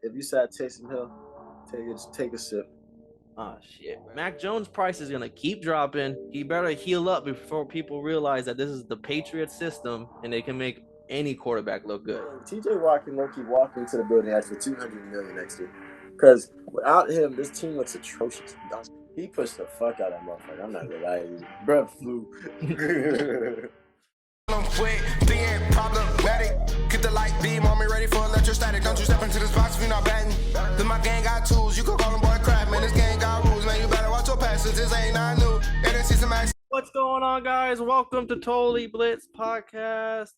if you sat Taysom Hill, take a sip. Oh shit. Mac Jones' price is gonna keep dropping. He better heal up before people realize that this is the Patriot system and they can make any quarterback look good. TJ Watt can low-key walk into the building after 200 million next year. Because without him, this team looks atrocious. He pushed the fuck out of that motherfucker. I'm not gonna lie to you. Bruh flew. Quick, being problematic. Get the light beam on me ready for electrostatic. Don't you step into this box if you're not batting. Then my gang got tools, you could call them boy crap. Man, this gang got rules, man. You better watch your passes. This ain't not new. And then see some action. What's going on, guys? Welcome to Totally Blitz Podcast.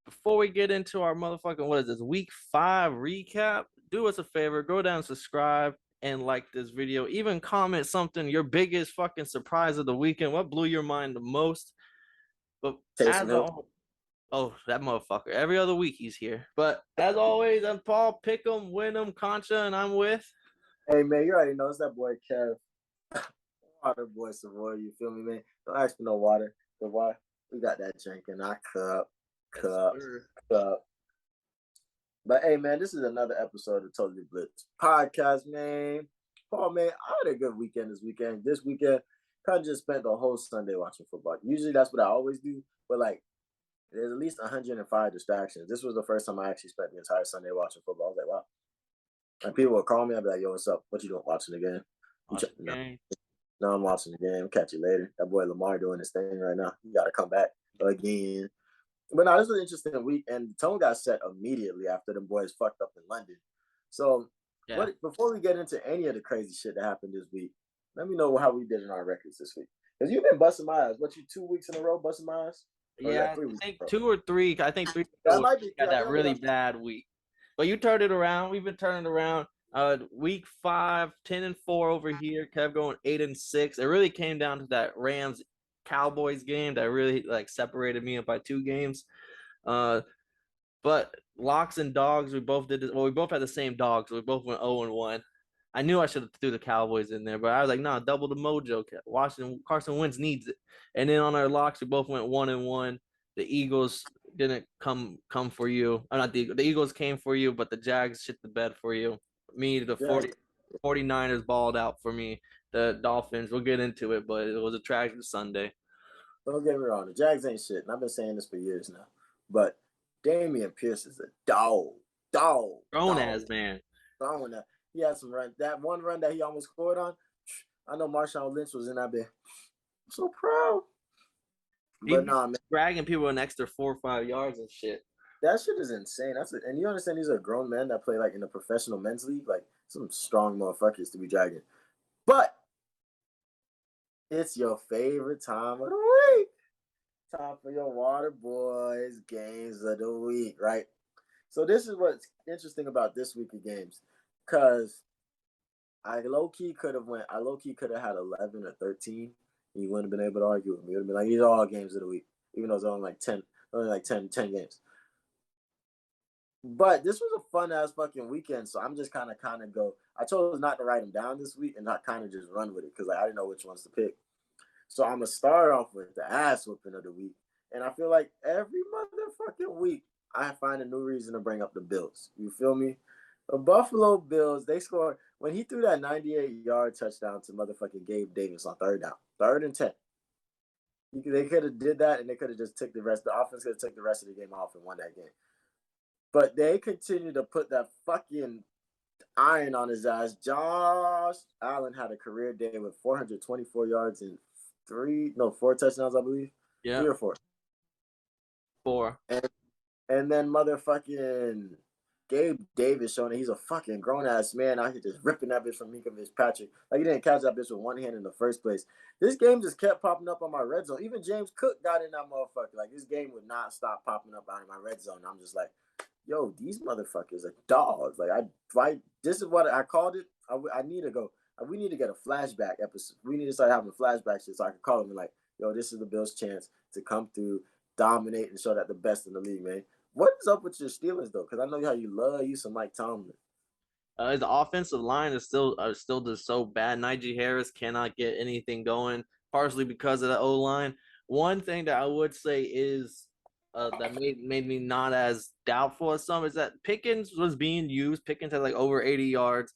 Before we get into our motherfucking, what is this, week 5 recap, do us a favor, go down, subscribe, and like this video. Even comment something, your biggest fucking surprise of the weekend. What blew your mind the most? But as that motherfucker. Every other week he's here. But as always, I'm Paul. Pick 'em, win 'em, Concha, and I'm with. Hey man, you already know it's that boy Kev. Water boy Savoy, you feel me, man? Don't ask for no water. But why? We got that drink in our cup. But hey man, this is another episode of Totally Blitz Podcast, man. Paul, man, I had a good weekend this weekend. This weekend, kind of just spent the whole Sunday watching football. Usually that's what I always do, but like there's at least 105 distractions. This was the first time I actually spent the entire Sunday watching football. I was like, wow. And people would call me, I'd be like, yo, what's up? What you doing watching the game? No, I'm watching the game. Catch you later. That boy Lamar doing his thing right now. You got to come back again. But no, this was an interesting week, and the tone got set immediately after the boys fucked up in London. So before we get into any of the crazy shit that happened this week, let me know how we did in our records this week. Because you've been busting my ass. What, you 2 weeks in a row busting my ass? Yeah, I think 2 or 3. I think 3. That might be got that really bad week. But you turned it around. We've been turning it around. Week 5, 10-4 over here. Kev going 8-6. It really came down to that Rams Cowboys game that really like separated me up by 2 games. But locks and dogs, we both did this. Well, we both had the same dogs. So we both went 0-1. I knew I should have threw the Cowboys in there, but I was like, nah, double the mojo. Carson Wentz needs it. And then on our locks, we both went 1-1. The Eagles didn't come for you. Not the Eagles came for you, but the Jags shit the bed for you. Me, the 49ers balled out for me. The Dolphins, we'll get into it, but it was a tragic Sunday. Don't get me wrong. The Jags ain't shit, and I've been saying this for years now. But Damian Pierce is a dog. Grown-ass man. He had some run. That one run that he almost scored on, I know Marshawn Lynch was in that bit. I'm so proud. But nah, man. Dragging people an extra 4 or 5 yards and shit. That shit is insane. And you understand these are grown men that play like in the professional men's league, like some strong motherfuckers to be dragging. But it's your favorite time of the week. Time for your Water Boys games of the week, right? So this is what's interesting about this week of games, because I low-key could have had 11 or 13. And you wouldn't have been able to argue with me. It would have been like, these are all games of the week, even though it's only like 10 games. But this was a fun-ass fucking weekend, so I'm just kind of I chose not to write them down this week and not kind of just run with it because I didn't know which ones to pick. So I'm going to start off with the ass whooping of the week. And I feel like every motherfucking week, I find a new reason to bring up the Bills. You feel me? The Buffalo Bills, they scored when he threw that 98-yard touchdown to motherfucking Gabe Davis on 3rd down. 3rd and 10. They could have did that, and they could have just took the offense could have took the rest of the game off and won that game. But they continue to put that fucking iron on his ass. Josh Allen had a career day with 424 yards and 4 touchdowns, I believe. Yeah. 3 or 4. 4. And then motherfucking Gabe Davis showing that he's a fucking grown-ass man out here just ripping that bitch from Minka Fitzpatrick. Like, he didn't catch that bitch with one hand in the first place. This game just kept popping up on my red zone. Even James Cook got in that motherfucker. Like, this game would not stop popping up out of my red zone. I'm just like, yo, these motherfuckers are dogs. Like, this is what I called it. I need to go. We need to get a flashback episode. We need to start having flashback shit so I can call them and like, yo, this is the Bills' chance to come through, dominate, and show that the best in the league, man. What is up with your Steelers, though? Because I know how you love you some Mike Tomlin. The offensive line is still just so bad. Najee Harris cannot get anything going, partially because of the O-line. One thing that I would say is that made me not as doubtful as some is that Pickens was being used. Pickens had like over 80 yards.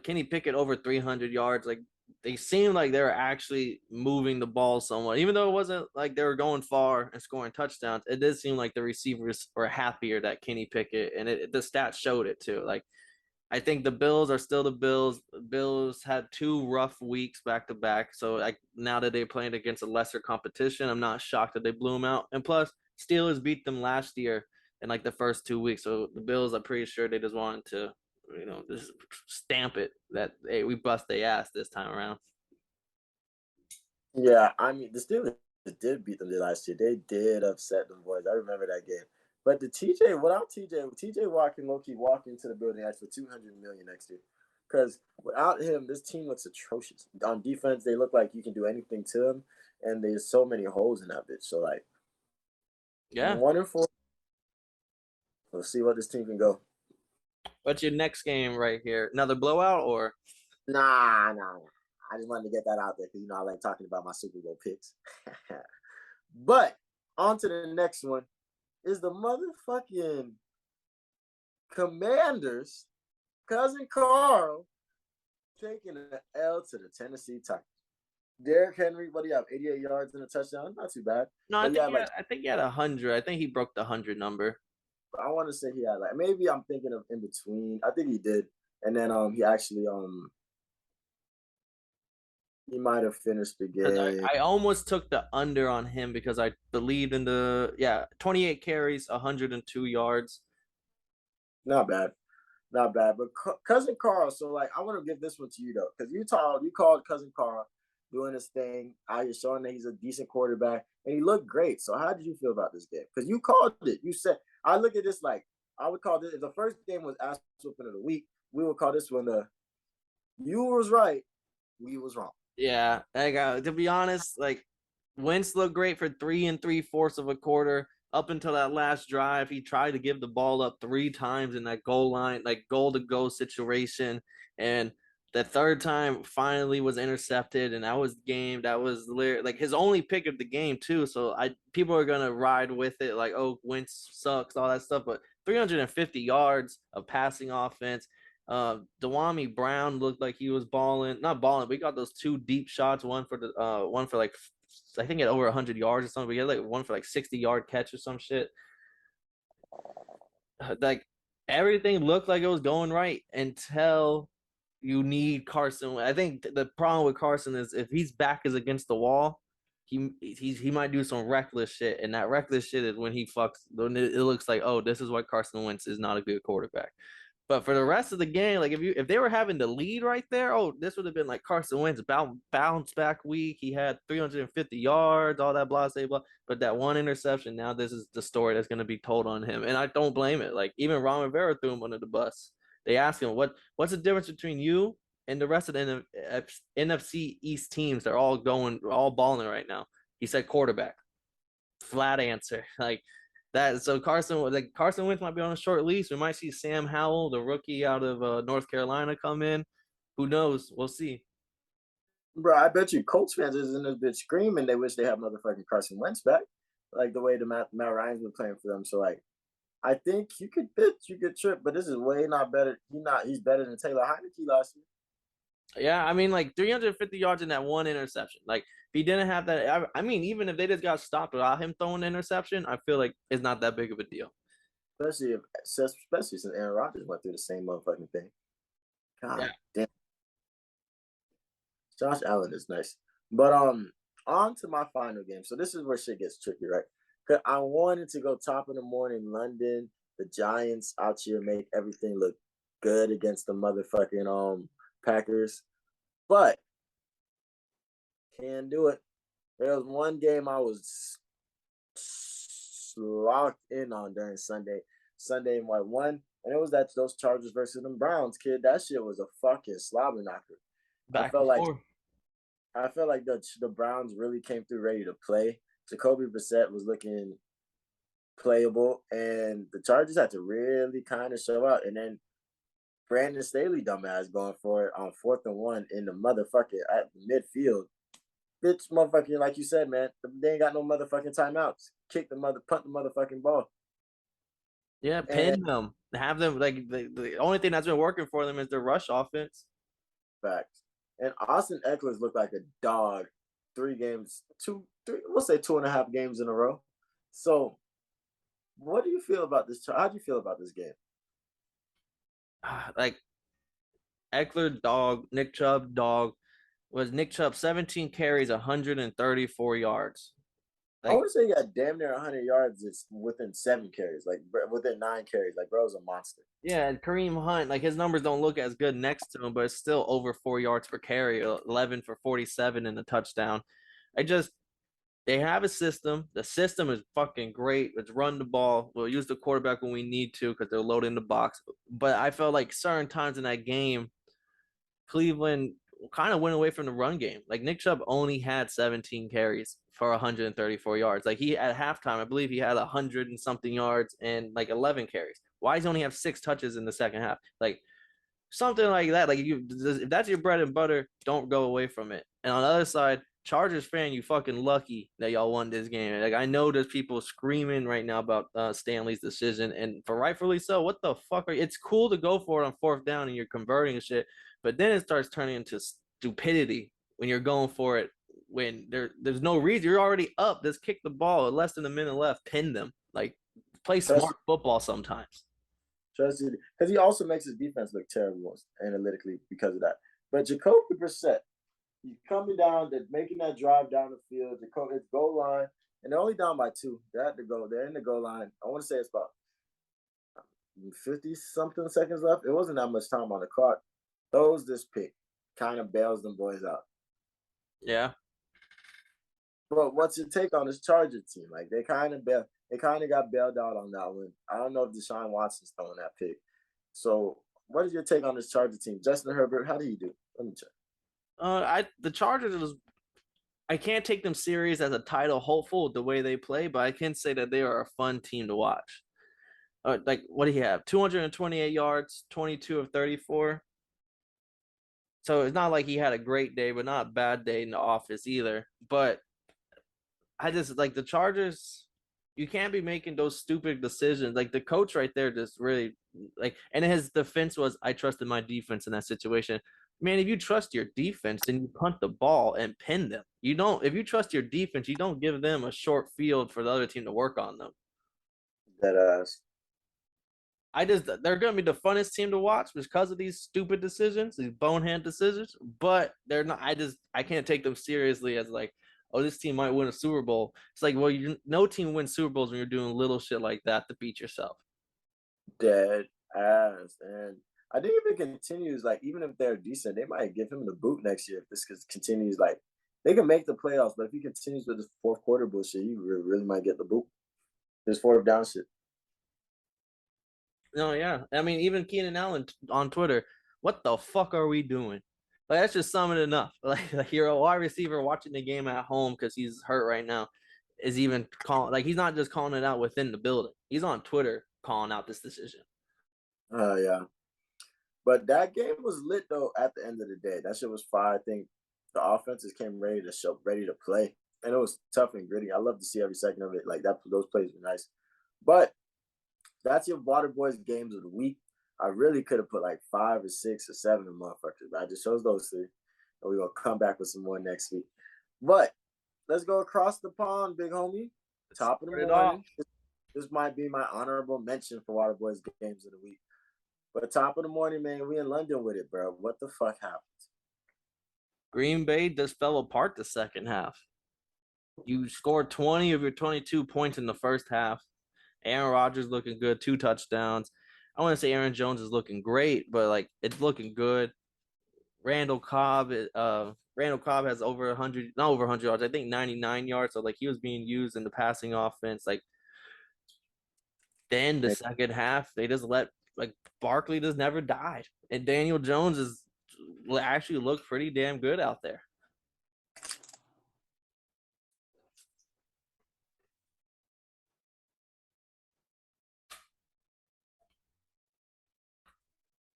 Kenny Pickett over 300 yards. Like they seemed like they were actually moving the ball somewhat, even though it wasn't like they were going far and scoring touchdowns. It did seem like the receivers were happier that Kenny Pickett, and the stats showed it too. Like I think the Bills are still the Bills. Bills had 2 rough weeks back to back. So like now that they're playing against a lesser competition, I'm not shocked that they blew them out. And plus, Steelers beat them last year in like the first 2 weeks. So the Bills, I'm pretty sure they just wanted to, just stamp it that hey, we bust their ass this time around. Yeah, I mean the Steelers did beat them last year. They did upset them boys. I remember that game. But the TJ Watt can low-key walk into the building ask for $200 million next year. Because without him, this team looks atrocious. On defense, they look like you can do anything to them, and there's so many holes in that bitch. So like, yeah, 1-4. We'll see what this team can go. What's your next game right here? Another blowout or? Nah. I just wanted to get that out there because I like talking about my Super Bowl picks. But on to the next one is the motherfucking Commanders, cousin Carl, taking an L to the Tennessee Titans. Derrick Henry, what do you have? 88 yards and a touchdown. Not too bad. No, I think he had 100. I think he broke the 100 number. I want to say he had maybe I'm thinking of in between. I think he did, and then he actually he might have finished the game. I almost took the under on him because I believed in 28 carries, 102 yards. Not bad. But cousin Carl. So like, I want to give this one to you though, because you called cousin Carl doing his thing. You're showing that he's a decent quarterback, and he looked great. So how did you feel about this game? Because you called it. You said I look at this like I would call this if the first game was ass whooping of the week. We would call this one you was right, we was wrong. Yeah, to be honest, like Wentz looked great for 3 3/4 of a quarter up until that last drive. He tried to give the ball up 3 times in that goal line, like goal to go situation, and the third time finally was intercepted, and that was the game. That was like his only pick of the game too. So people are gonna ride with it, like Wentz sucks, all that stuff. But 350 yards of passing offense. Dewami Brown looked like he was not balling. We got those 2 deep shots, one for like I think he had over 100 yards or something. We had like one for like 60-yard catch or some shit. Like everything looked like it was going right until you need Carson. I think the problem with Carson is if his back is against the wall, he might do some reckless shit, and that reckless shit is when he fucks. When it looks like, oh, this is why Carson Wentz is not a good quarterback. But for the rest of the game, like if they were having the lead right there, this would have been like Carson Wentz bounce back week. He had 350 yards, all that blah blah. But that one interception, now this is the story that's going to be told on him, and I don't blame it. Like even Ron Rivera threw him under the bus. They asked him, what's the difference between you and the rest of the NFC East teams? They're all balling right now. He said quarterback. Flat answer. Like that. So Carson Wentz might be on a short leash. We might see Sam Howell, the rookie out of North Carolina, come in. Who knows? We'll see. Bro, I bet you Colts fans is in this bitch screaming they wish they had motherfucking Carson Wentz back. Like the way the Matt Ryan's been playing for them. So like I think you could trip, but this is way not better. He's better than Taylor Heineke last year. Yeah, I mean, like 350 yards in that one interception. Like if he didn't have that, I mean, even if they just got stopped without him throwing the interception, I feel like it's not that big of a deal. Especially since Aaron Rodgers went through the same motherfucking thing. God damn. Josh Allen is nice. But on to my final game. So this is where shit gets tricky, right? Because I wanted to go top of the morning London, the Giants out here make everything look good against the motherfucking Packers. But can't do it. There was one game I was locked in on during Sunday and what won, and it was those Chargers versus them Browns, kid. That shit was a fucking slobber knocker. I felt like the Browns really came through ready to play. Jacoby Brissett was looking playable, and the Chargers had to really kind of show out. And then Brandon Staley, dumbass, going for it on 4th and 1 in the motherfucking at midfield. bitch, motherfucking, like you said, man, they ain't got no motherfucking timeouts. Punt the motherfucking ball. Yeah, pin them. Have them like the only thing that's been working for them is their rush offense. Facts. And Austin Eckler's looked like a dog 3 games, 2.5 games in a row. So, what do you feel about this? How do you feel about this game? Like Eckler, dog. Nick Chubb, dog. Was Nick Chubb 17 carries, 134 yards. I would say he got damn near 100 yards within 7 carries, like within 9 carries. Like, bro's a monster. Yeah, and Kareem Hunt, like his numbers don't look as good next to him, but it's still over 4 yards per carry, 11 for 47 and a touchdown. They have a system. The system is fucking great. Let's run the ball. We'll use the quarterback when we need to because they're loading the box. But I felt like certain times in that game, Cleveland kind of went away from the run game. Like Nick Chubb only had 17 carries for 134 yards. Like he at halftime, I believe he had 100 and something yards and like 11 carries. Why does he only have 6 touches in the second half? Like something like that. Like if that's your bread and butter, don't go away from it. And on the other side, Chargers fan, you fucking lucky that y'all won this game. Like I know there's people screaming right now about Stanley's decision, and for rightfully so. What the fuck it's cool to go for it on 4th down and you're converting and shit, but then it starts turning into stupidity when you're going for it when there's no reason. You're already up. Just kick the ball. Less than a minute left. Pin them. Like play smart football sometimes. Trusted, because he also makes his defense look terrible analytically because of that. But Jacoby Brissett, he's coming down, they're making that drive down the field. It's goal line, and they're only down by 2. They're at the goal. They're in the goal line. I want to say it's about 50-something seconds left. It wasn't that much time on the clock. Throws this pick, kind of bails them boys out. Yeah. But what's your take on this Charger team? Like they kind of got bailed out on that one. I don't know if Deshaun Watson's throwing that pick. So, what is your take on this Charger team? Justin Herbert, how do you do? Let me check. The Chargers I can't take them serious as a title hopeful the way they play, but I can say that they are a fun team to watch. Like what do you have? 228 yards, 22 of 34. So it's not like he had a great day, but not a bad day in the office either. But I just like the Chargers. You can't be making those stupid decisions. Like the coach right there just really like, and his defense was, I trusted my defense in that situation. Man, if you trust your defense, then you punt the ball and pin them. You don't, if you trust your defense, you don't give them a short field for the other team to work on them. They're going to be the funnest team to watch because of these stupid decisions, these bonehead decisions, but they're not, I can't take them seriously as like, oh, this team might win a Super Bowl. It's like, well, no team wins Super Bowls when you're doing little shit like that to beat yourself. Dead ass. And I think if it continues, like, even if they're decent, they might give him the boot next year if this continues. Like, they can make the playoffs, but if he continues with this 4th quarter bullshit, he really might get the boot. This 4th down shit. No, yeah. I mean, even Keenan Allen on Twitter, what the fuck are we doing? Like, that's just summing enough. Like you're a wide receiver watching the game at home because he's hurt right now. Is even calling, like, he's not just calling it out within the building. He's on Twitter calling out this decision. Yeah. But that game was lit though. At the end of the day, that shit was fire. I think the offenses came ready to play, and it was tough and gritty. I love to see every second of it. Like that, those plays were nice. But that's your Water Boys games of the week. I really could have put like 5 or 6 or 7 of motherfuckers, but I just chose those 3. And we're going to come back with some more next week. But let's go across the pond, big homie. Top of the morning. This might be my honorable mention for Water Boys games of the week. But top of the morning, man, we in London with it, bro. What the fuck happened? Green Bay just fell apart the second half. You scored 20 of your 22 points in the first half. Aaron Rodgers looking good, 2 touchdowns. I want to say Aaron Jones is looking great, but like it's looking good. Randall Cobb has over 100, not over 100 yards. I think 99 yards. So like he was being used in the passing offense. Like then the second half, they just let like Barkley just never died, and Daniel Jones is actually looked pretty damn good out there.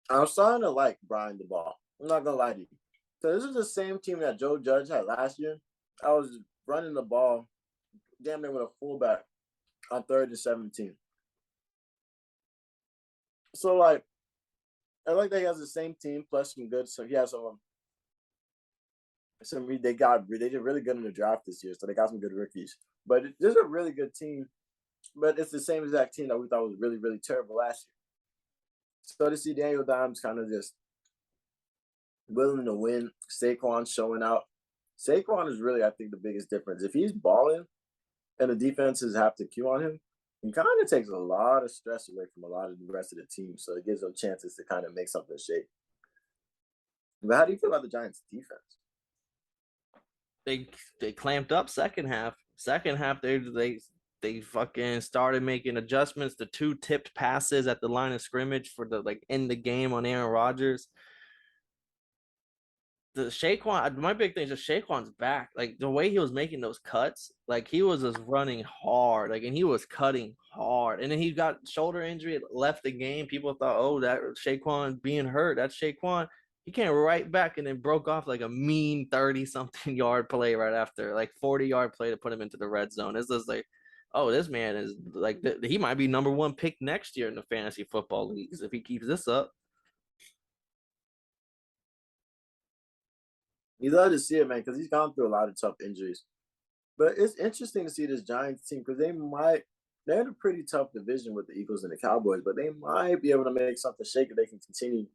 I'm starting to like Brian DeBall. I'm not gonna lie to you. So this is the same team that Joe Judge had last year. I was running the ball damn near with a fullback on 3rd and 17. So I like that he has the same team plus some good. So he has they did really good in the draft this year. So they got some good rookies. But this is a really good team. But it's the same exact team that we thought was really, really terrible last year. So to see Daniel Dimes kind of just willing to win, Saquon showing out. Saquon is really, I think, the biggest difference. If he's balling and the defenses have to cue on him, he kind of takes a lot of stress away from a lot of the rest of the team. So it gives them chances to kind of make something shake. But how do you feel about the Giants' defense? They clamped up second half. Second half, they fucking started making adjustments. The 2 tipped passes at the line of scrimmage for the end the game on Aaron Rodgers. The Saquon, my big thing is just Saquon's back. Like the way he was making those cuts, like he was just running hard, and he was cutting hard. And then he got shoulder injury, left the game. People thought, oh, that Saquon being hurt, that's Saquon. He came right back and then broke off like a mean 30-something yard play right after, like 40-yard play to put him into the red zone. It's just like, oh, this man is like, he might be number 1 pick next year in the fantasy football leagues if he keeps this up. You love to see it, man, because he's gone through a lot of tough injuries. But it's interesting to see this Giants team because they're in a pretty tough division with the Eagles and the Cowboys, but they might be able to make something shake if they can continue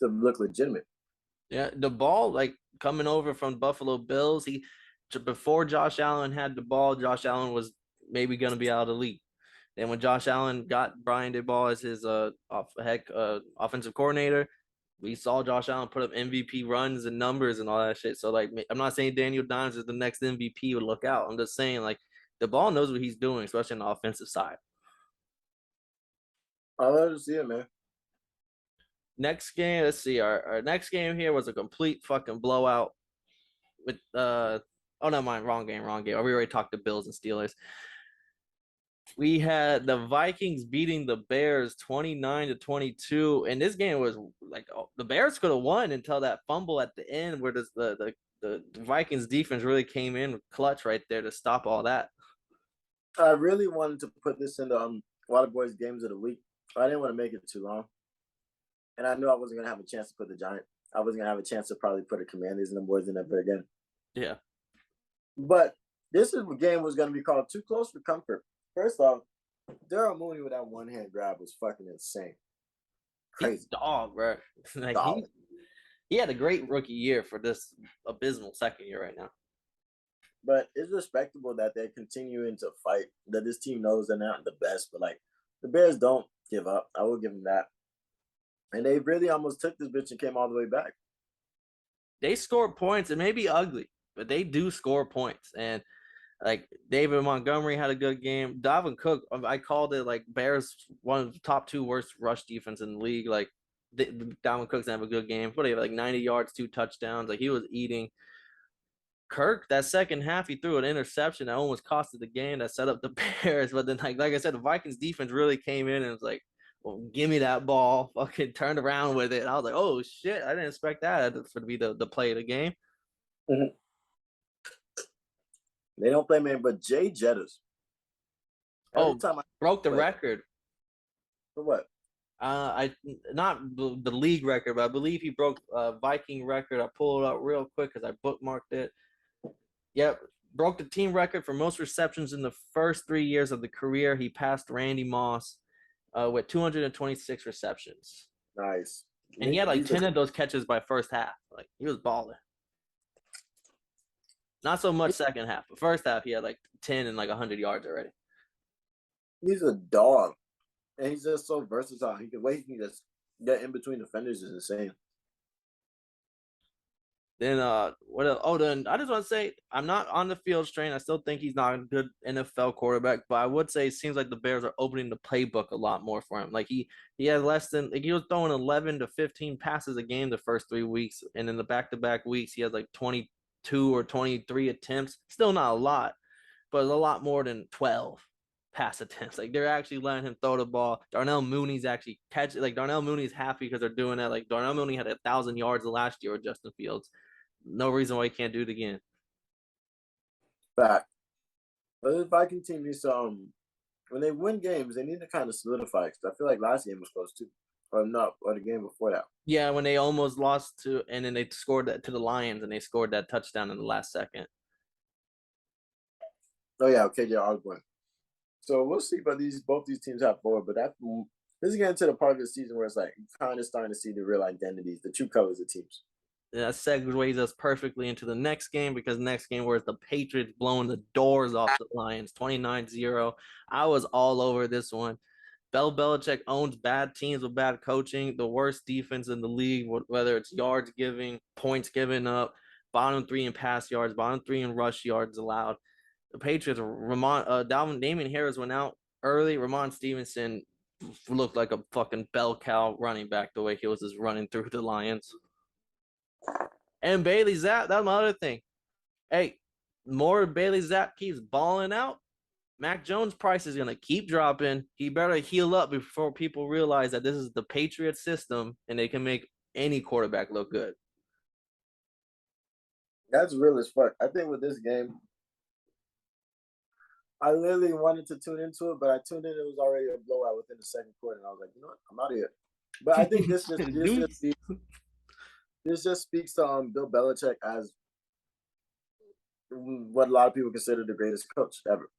to look legitimate. Yeah, the ball, like coming over from Buffalo Bills, before Josh Allen had the ball, Josh Allen was maybe going to be out of the league. Then when Josh Allen got Brian Daboll as his offensive coordinator, we saw Josh Allen put up MVP runs and numbers and all that shit. So, like, I'm not saying Daniel Dimes is the next MVP would look out. I'm just saying, like, the ball knows what he's doing, especially on the offensive side. I love to see it, man. Next game, let's see. Our next game here was a complete fucking blowout. With oh no, mind, wrong game. We already talked to Bills and Steelers. We had the Vikings beating the Bears 29-22, and this game was like the Bears could have won until that fumble at the end, where the Vikings defense really came in clutch right there to stop all that. I really wanted to put this in the Water Boys games of the week. I didn't want to make it too long, and I knew I wasn't gonna have a chance to put the Giants. I wasn't gonna have a chance to probably put the Commanders and the boys in there again. Yeah, but this game was gonna be called Too Close for Comfort. First off, Daryl Mooney with that one-hand grab was fucking insane. Crazy. He's dog, bro. Like he had a great rookie year for this abysmal second year right now. But it's respectable that they're continuing to fight, that this team knows they're not the best, but like the Bears don't give up. I will give them that. And they really almost took this bitch and came all the way back. They scored points. It may be ugly, but they do score points. And like David Montgomery had a good game. Dalvin Cook, I called it like Bears one of the top 2 worst rush defense in the league. Like Dalvin Cook's have a good game. What do you have, like 90 yards, 2 touchdowns? Like he was eating. Kirk, that second half, he threw an interception that almost costed the game that set up the Bears. But then, like I said, the Vikings defense really came in and was like, well, give me that ball. Fucking turned around with it. And I was like, oh, shit. I didn't expect that to be the play of the game. Mm-hmm. They don't play, man, but Jay Jettas. Broke the record. For what? I not the league record, but I believe he broke Viking record. I pulled it up real quick because I bookmarked it. Yep, broke the team record for most receptions in the first 3 years of the career. He passed Randy Moss with 226 receptions. Nice. And he had like 10 of those catches by first half. Like he was balling. Not so much second half, but first half he had like 10 and like 100 yards already. He's a dog, and he's just so versatile. He can just get in between defenders is insane. Then what else? Oh, then I just want to say I'm not on the field strain. I still think he's not a good NFL quarterback, but I would say it seems like the Bears are opening the playbook a lot more for him. Like he had less than he was throwing 11 to 15 passes a game the first 3 weeks, and in the back-to-back weeks he has like 22 or 23 attempts. Still not a lot, but a lot more than 12 pass attempts. Like they're actually letting him throw the ball. Darnell Mooney's actually catching. Like Darnell Mooney's happy because they're doing that. Like Darnell Mooney had 1,000 yards last year with Justin Fields. No reason why he can't do it again. Fact. But the Viking team needs to when they win games, they need to kind of solidify. Because I feel like last game was close too, or not, or the game before that. Yeah, when they almost lost to, and then they scored that to the Lions, and they scored that touchdown in the last second. Oh yeah, KJ Osborne. So we'll see. But both these teams have forward. But this is getting to the part of the season where it's like kind of starting to see the real identities, the true colors of teams. That segues us perfectly into the next game, because next game was the Patriots blowing the doors off the Lions, 29-0. I was all over this one. Belichick owns bad teams with bad coaching, the worst defense in the league, whether it's yards giving, points given up, bottom 3 in pass yards, bottom 3 in rush yards allowed. The Patriots, Damian Harris went out early. Ramon Stevenson looked like a fucking bell cow running back the way he was just running through the Lions. And Bailey Zapp, that's my other thing. Hey, more Bailey Zapp keeps balling out, Mac Jones' price is going to keep dropping. He better heal up before people realize that this is the Patriot system and they can make any quarterback look good. That's real as fuck. I think with this game, I literally wanted to tune into it, but I tuned in. It was already a blowout within the second quarter, and I was like, you know what? I'm out of here. But I think this just speaks to Bill Belichick as what a lot of people consider the greatest coach ever.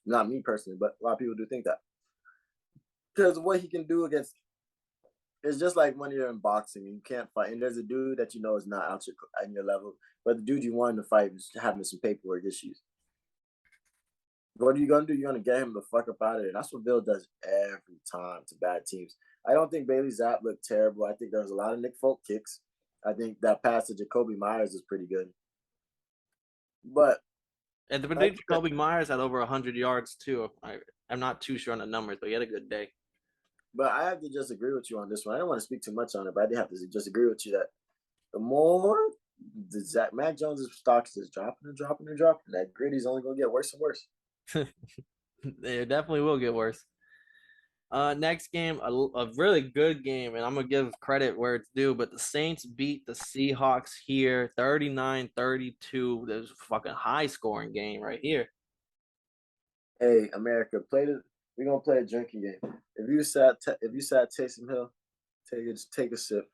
Not me personally, but a lot of people do think that. Because what he can do against it's just like when you're in boxing and you can't fight, and there's a dude that you know is not out your level, but the dude you wanted to fight is having some paperwork issues. What are you gonna do? You're gonna get him the fuck up out of there. That's what Bill does every time to bad teams. I don't think Bailey Zapp looked terrible. I think there was a lot of Nick Folk kicks. I think that pass to Jacoby Myers is pretty good. But and the Jacoby Myers had over 100 yards too. I'm not too sure on the numbers, but he had a good day. But I have to just agree with you on this one. I don't want to speak too much on it, but I did have to just agree with you that the more Mac Jones' stocks is dropping and dropping and dropping, that gritty's only going to get worse and worse. It definitely will get worse. Next game, a really good game, and I'm going to give credit where it's due, but the Saints beat the Seahawks here 39-32. There's a fucking high-scoring game right here. Hey, America, we're going to play a drinking game. If you sat Taysom Hill, take a sip.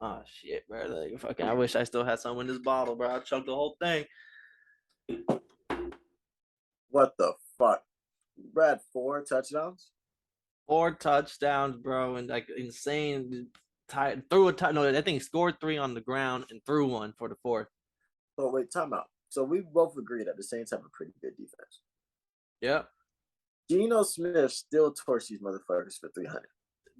Oh, shit, bro. Like, fucking, I wish I still had some in this bottle, bro. I chugged the whole thing. What the fuck? Brad, 4 touchdowns? 4 touchdowns, bro, and like insane. Threw a touchdown. No, I think he scored 3 on the ground and threw 1 for the 4th. Oh, wait, time out. So we both agree that the Saints have a pretty good defense. Yep. Geno Smith still torched these motherfuckers for 300.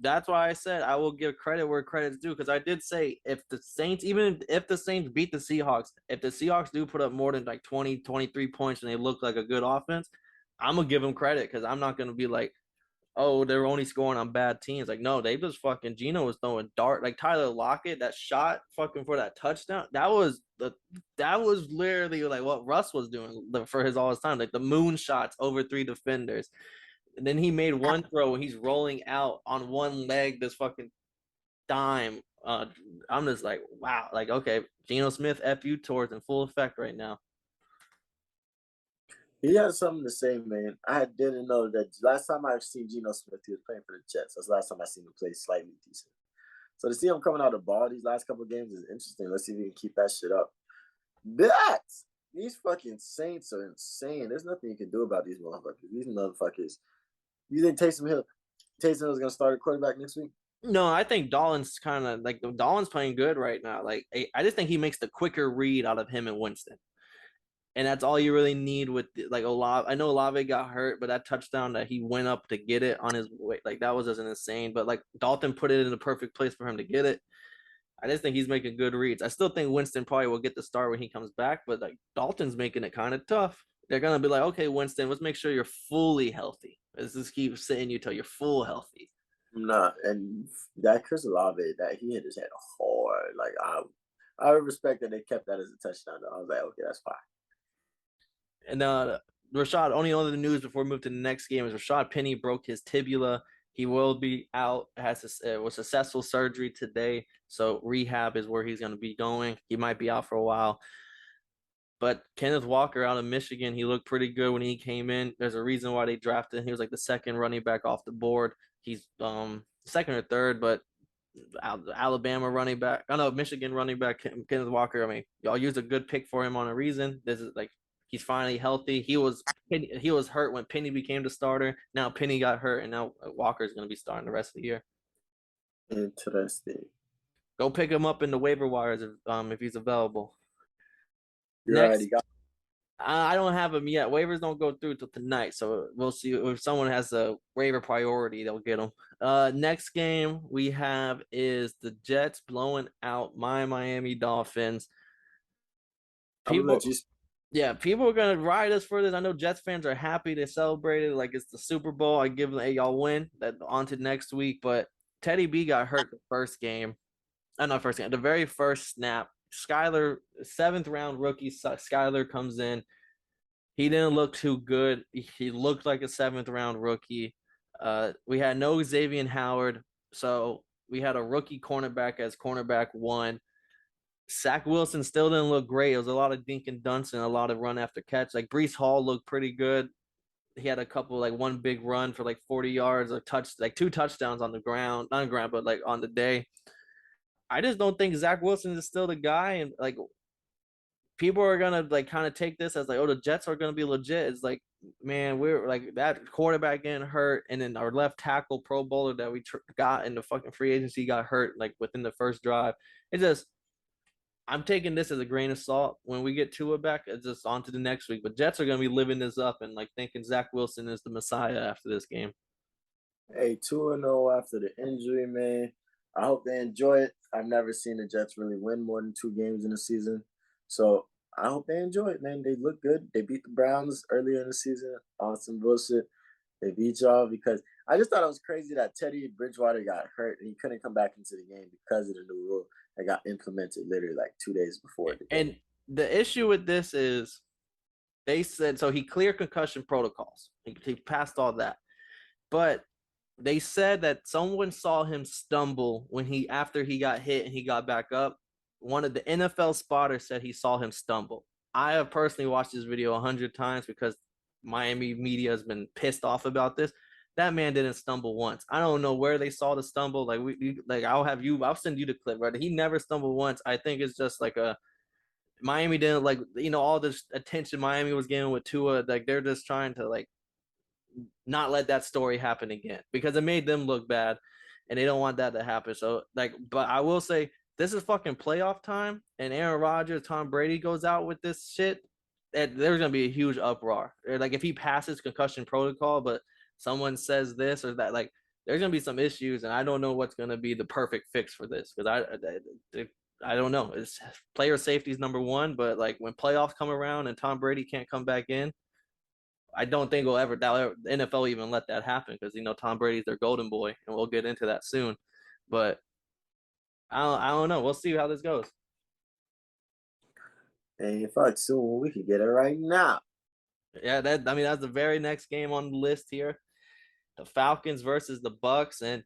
That's why I said I will give credit where credit's due, because I did say if the Saints beat the Seahawks, if the Seahawks do put up more than like 20, 23 points and they look like a good offense, I'm going to give them credit, because I'm not going to be like, oh, they're only scoring on bad teams. Like, no, they just fucking Geno was throwing dart. Like Tyler Lockett, that shot fucking for that touchdown, that was literally like what Russ was doing for all his time. Like the moon shots over 3 defenders. And then he made one throw and he's rolling out on one leg, this fucking dime. I'm just like, wow. Like, okay, Geno Smith FU tours in full effect right now. He has something to say, man. I didn't know that last time I've seen Geno Smith, he was playing for the Jets. That's the last time I seen him play slightly decent. So to see him coming out of ball these last couple of games is interesting. Let's see if he can keep that shit up. These fucking Saints are insane. There's nothing you can do about these motherfuckers. These motherfuckers. You think Taysom Hill is going to start a quarterback next week? No, I think Dalton's kind of like Dalton's playing good right now. Like, I just think he makes the quicker read out of him and Winston. And that's all you really need with like Olave. I know Olave got hurt, but that touchdown that he went up to get it on his way, like that was just insane. But like Dalton put it in the perfect place for him to get it. I just think he's making good reads. I still think Winston probably will get the start when he comes back, but like Dalton's making it kind of tough. They're gonna be like, okay, Winston, let's make sure you're fully healthy. Let's just keep sitting you till you're full healthy. Nah, and that Chris Olave, that he hit his head hard. Like I respect that they kept that as a touchdown. Though. I was like, okay, that's fine. And Rashad, only other news before we move to the next game is Rashad Penny broke his tibia. He will be out. Was successful surgery today, so rehab is where he's going to be going. He might be out for a while. But Kenneth Walker out of Michigan, he looked pretty good when he came in. There's a reason why they drafted him. He was like the second running back off the board. He's second or third, but Alabama running back. I know Michigan running back Kenneth Walker. I mean, y'all used a good pick for him on a reason. This is like he's finally healthy. He was hurt when Penny became the starter. Now Penny got hurt, and now Walker's going to be starting the rest of the year. Interesting. Go pick him up in the waiver wires if he's available. You already got. I don't have him yet. Waivers don't go through till tonight, so we'll see if someone has a waiver priority, they'll get him. Next game we have is the Jets blowing out my Miami Dolphins. People are gonna ride us for this. I know Jets fans are happy to celebrate it like it's the Super Bowl. I give them, hey, y'all win. That on to next week, but Teddy B got hurt the first game. Not first game, the very first snap. Skyler, 7th round rookie, Skyler comes in. He didn't look too good. He looked like a 7th round rookie. We had no Xavier Howard, so we had a rookie cornerback as cornerback 1. Zach Wilson still didn't look great. It was a lot of dink and dunce and a lot of run after catch. Like Breece Hall looked pretty good. He had a couple, like one big run for like 40 yards, like 2 touchdowns on the ground, not on the ground, but like on the day. I just don't think Zach Wilson is still the guy, and like people are gonna like kind of take this as like, oh, the Jets are gonna be legit. It's like, man, we're like that quarterback getting hurt, and then our left tackle Pro Bowler that we got in the fucking free agency got hurt like within the first drive. It's just, I'm taking this as a grain of salt. When we get Tua back, it's just on to the next week. But Jets are gonna be living this up and like thinking Zach Wilson is the Messiah after this game. Hey, 2-0 after the injury, man. I hope they enjoy it. I've never seen the Jets really win more than 2 games in a season. So I hope they enjoy it, man. They look good. They beat the Browns earlier in the season on some bullshit. They beat y'all because I just thought it was crazy that Teddy Bridgewater got hurt and he couldn't come back into the game because of the new rule that got implemented literally like 2 days before the game. And the issue with this is they said, so he cleared concussion protocols. He passed all that. But they said that someone saw him stumble after he got hit and he got back up. One of the NFL spotters said he saw him stumble. I have personally watched this video 100 times because Miami media has been pissed off about this. That man didn't stumble once. I don't know where they saw the stumble. Like I'll send you the clip, right? He never stumbled once. I think it's just like Miami didn't like, all this attention Miami was getting with Tua. Like they're just trying to like not let that story happen again because it made them look bad and they don't want that to happen. So like, but I will say this is fucking playoff time and Aaron Rodgers, Tom Brady goes out with this shit. There's going to be a huge uproar. Like if he passes concussion protocol, but someone says this or that, like there's going to be some issues and I don't know what's going to be the perfect fix for this. Cause I don't know. It's player safety is number 1, but like when playoffs come around and Tom Brady can't come back in, I don't think the NFL even let that happen because Tom Brady's their golden boy, and we'll get into that soon. But I don't know. We'll see how this goes. And fuck, soon we can get it right now. Yeah, that's the very next game on the list here. The Falcons versus the Bucks, and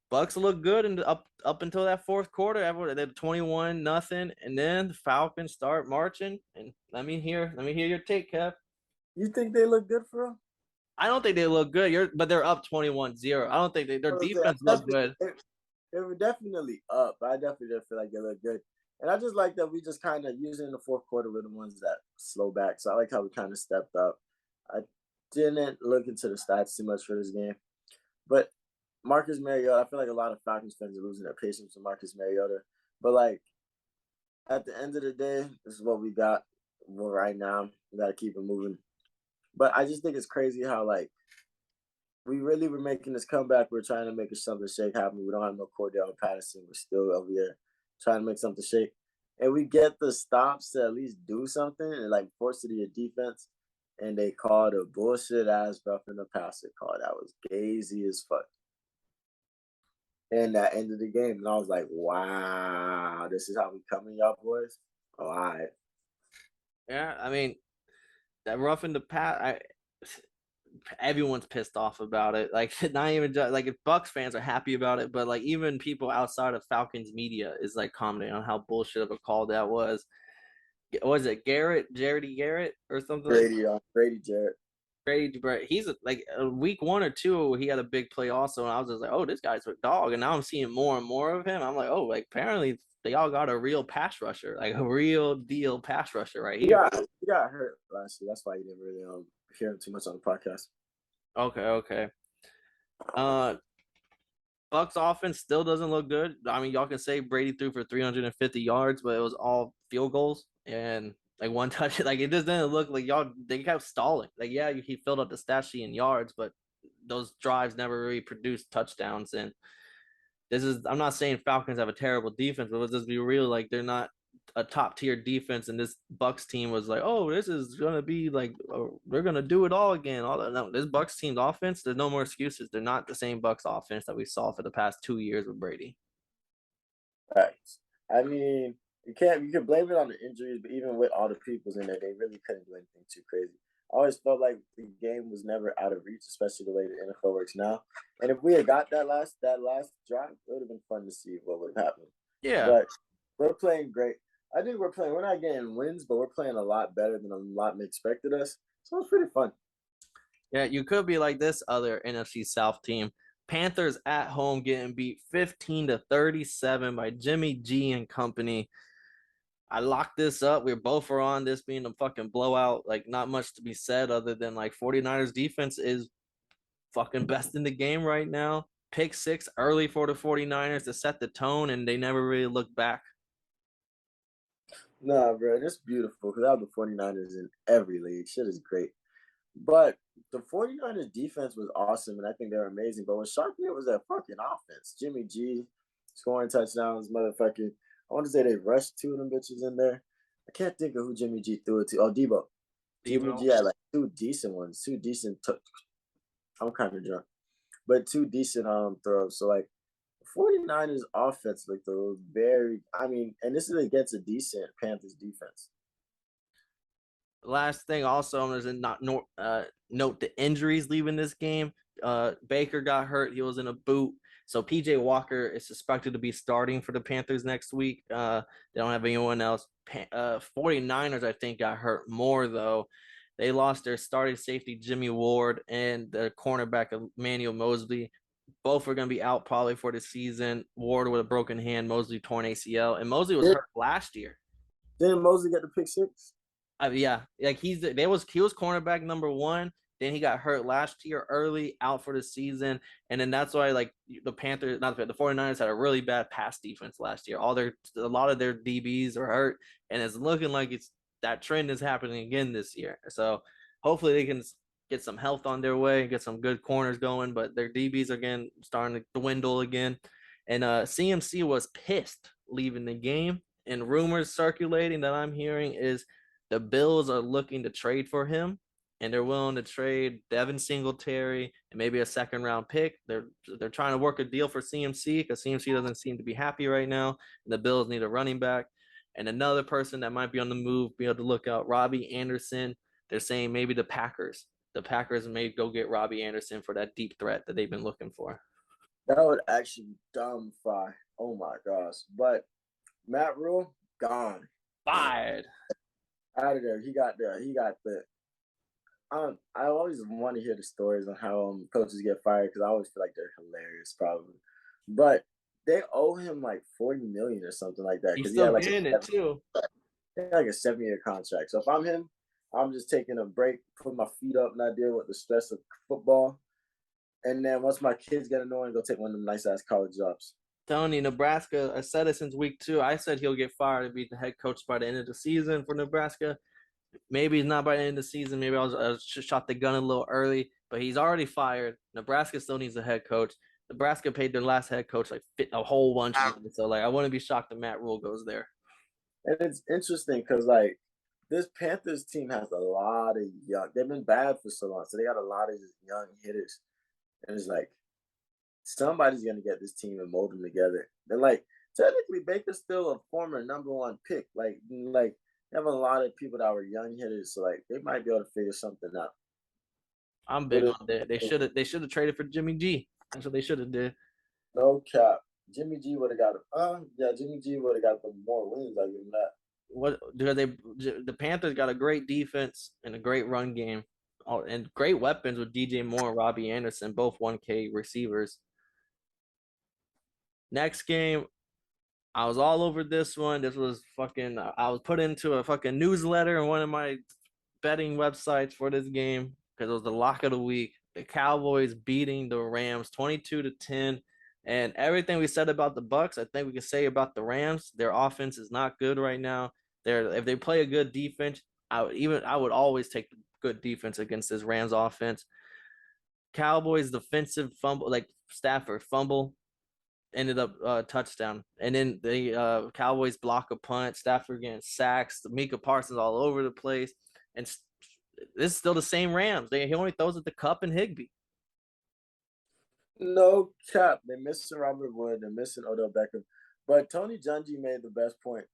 Bucks look good and up until that fourth quarter. They're 21-0, and then the Falcons start marching. And let me hear your take, Kev. You think they look good for them? I don't think they look good. But they're up 21-0. I don't think their defense looks good. They were definitely up. I definitely didn't feel like they look good. And I just like that we just kind of using the fourth quarter with the ones that slow back. So I like how we kind of stepped up. I didn't look into the stats too much for this game. But Marcus Mariota, I feel like a lot of Falcons fans are losing their patience with Marcus Mariota. But like at the end of the day, this is what we got right now. We got to keep it moving. But I just think it's crazy how, like, we really were making this comeback. We're trying to make something shake happen. We don't have no Cordell Patterson. We're still over here trying to make something shake. And we get the stops to at least do something and, like, force it to your defense. And they called a bullshit-ass roughing the passer call. That was gazy as fuck. And that ended the game. And I was like, wow, this is how we coming, y'all boys? Oh, all right. Yeah, I mean, that roughing the pass, everyone's pissed off about it. Like, not even just like if Bucks fans are happy about it, but like even people outside of Falcons media is like commenting on how bullshit of a call that was. what is it, Jaredy Garrett or something like Grady Jarrett. Grady Brett. He's like week 1 or 2, he had a big play also, and I was just like, oh, this guy's a dog. And now I'm seeing more and more of him. I'm like, oh, like apparently they all got a real pass rusher, like a real deal pass rusher right here. He got hurt last year. That's why you didn't really hear him too much on the podcast. Okay. Bucks offense still doesn't look good. I mean, y'all can say Brady threw for 350 yards, but it was all field goals and like one touch. Like it just didn't look like y'all. They kept stalling. Like yeah, he filled up the stat sheet in yards, but those drives never really produced touchdowns. And this is, I'm not saying Falcons have a terrible defense, but let's just be real. Like they're not a top tier defense, and this Bucks team was like, oh, this is gonna be like, they're gonna do it all again. All that. No, this Bucks team's offense, there's no more excuses. They're not the same Bucks offense that we saw for the past 2 years with Brady. Right. I mean, you can blame it on the injuries, but even with all the peoples in there, they really couldn't do anything too crazy. I always felt like the game was never out of reach, especially the way the NFL works now. And if we had got that last drive, it would have been fun to see what would have happened. Yeah. But we're playing great. I think we're not getting wins, but we're playing a lot better than a lot expected us. So it's pretty fun. Yeah, you could be like this other NFC South team. Panthers at home getting beat 15-37 by Jimmy G and company. I locked this up. We both were on this being a fucking blowout. Like, not much to be said other than, like, 49ers defense is fucking best in the game right now. Pick 6 early for the 49ers to set the tone, and they never really looked back. Nah, bro, it's beautiful because I have the 49ers in every league. Shit is great. But the 49ers defense was awesome, and I think they were amazing. But what shocked me was that fucking offense. Jimmy G scoring touchdowns, motherfucking. I want to say they rushed 2 of them bitches in there. I can't think of who Jimmy G threw it to. Oh, Debo. Jimmy G had like 2 decent ones, 2 decent. I'm kind of drunk, but 2 decent throws. So like, 49ers offense looked very. I mean, and this is against a decent Panthers defense. Last thing also, I'm going to note the injuries leaving this game. Baker got hurt. He was in a boot. So PJ Walker is suspected to be starting for the Panthers next week. They don't have anyone else. 49ers, I think, got hurt more, though. They lost their starting safety, Jimmy Ward, and the cornerback, Emmanuel Mosley. Both are going to be out probably for the season. Ward with a broken hand, Mosley torn ACL. And Mosley was hurt last year. Didn't Mosley get the pick 6? Yeah, like he was cornerback number 1. Then he got hurt last year early, out for the season. And then that's why like the 49ers had a really bad pass defense last year. A lot of their DBs are hurt, and it's looking like that trend is happening again this year. So hopefully they can get some health on their way and get some good corners going, but their DBs are again starting to dwindle again. And CMC was pissed leaving the game, and rumors circulating that I'm hearing is the Bills are looking to trade for him, and they're willing to trade Devin Singletary and maybe a 2nd round pick. They're trying to work a deal for CMC because CMC doesn't seem to be happy right now, and the Bills need a running back. And another person that might be on the move, be able to look out, Robbie Anderson. They're saying maybe the Packers. The Packers may go get Robbie Anderson for that deep threat that they've been looking for. That would actually be dumb fire. Oh my gosh. But Matt Rhule, gone. Fired. Out of there. He got the I always want to hear the stories on how coaches get fired because I always feel like they're hilarious, probably. But they owe him like $40 million or something like that. He's still getting it too. Like a 7-year contract. So if I'm him, I'm just taking a break, put my feet up, not deal with the stress of football. And then once my kids get annoying, go take one of them nice ass college jobs. Tony, Nebraska, I said it since week 2. I said he'll get fired and be the head coach by the end of the season for Nebraska. Maybe he's not by the end of the season. Maybe I shot the gun a little early, but he's already fired. Nebraska still needs a head coach. Nebraska paid their last head coach like a whole bunch of money. So like, I wouldn't be shocked if Matt Rhule goes there. And it's interesting because like this Panthers team has a lot of young. They've been bad for so long, so they got a lot of young hitters. And it's like somebody's gonna get this team and mold them together. And like technically, Baker's still a former number 1 pick. Like they have a lot of people that were young hitters, so like they might be able to figure something out. I'm big on that. They should have traded for Jimmy G. That's what they should have did. No cap. Jimmy G would have got Jimmy G would have got the more wins. I give him that. because the Panthers got a great defense and a great run game, and great weapons with DJ Moore and Robbie Anderson, both 1K receivers. Next game, I was all over this one. This was fucking. I was put into a fucking newsletter in one of my betting websites for this game because it was the lock of the week. The Cowboys beating the Rams 22-10. And everything we said about the Bucks, I think we can say about the Rams. Their offense is not good right now. If they play a good defense, I would always take the good defense against this Rams offense. Cowboys defensive fumble, like Stafford fumble, ended up touchdown. And then the Cowboys block a punt. Stafford getting sacks. Micah Parsons all over the place. And this is still the same Rams. He only throws at the Cup and Higbee. No cap. They're missing Robert Wood. They're missing Odell Beckham. But Tony Dungy made the best point.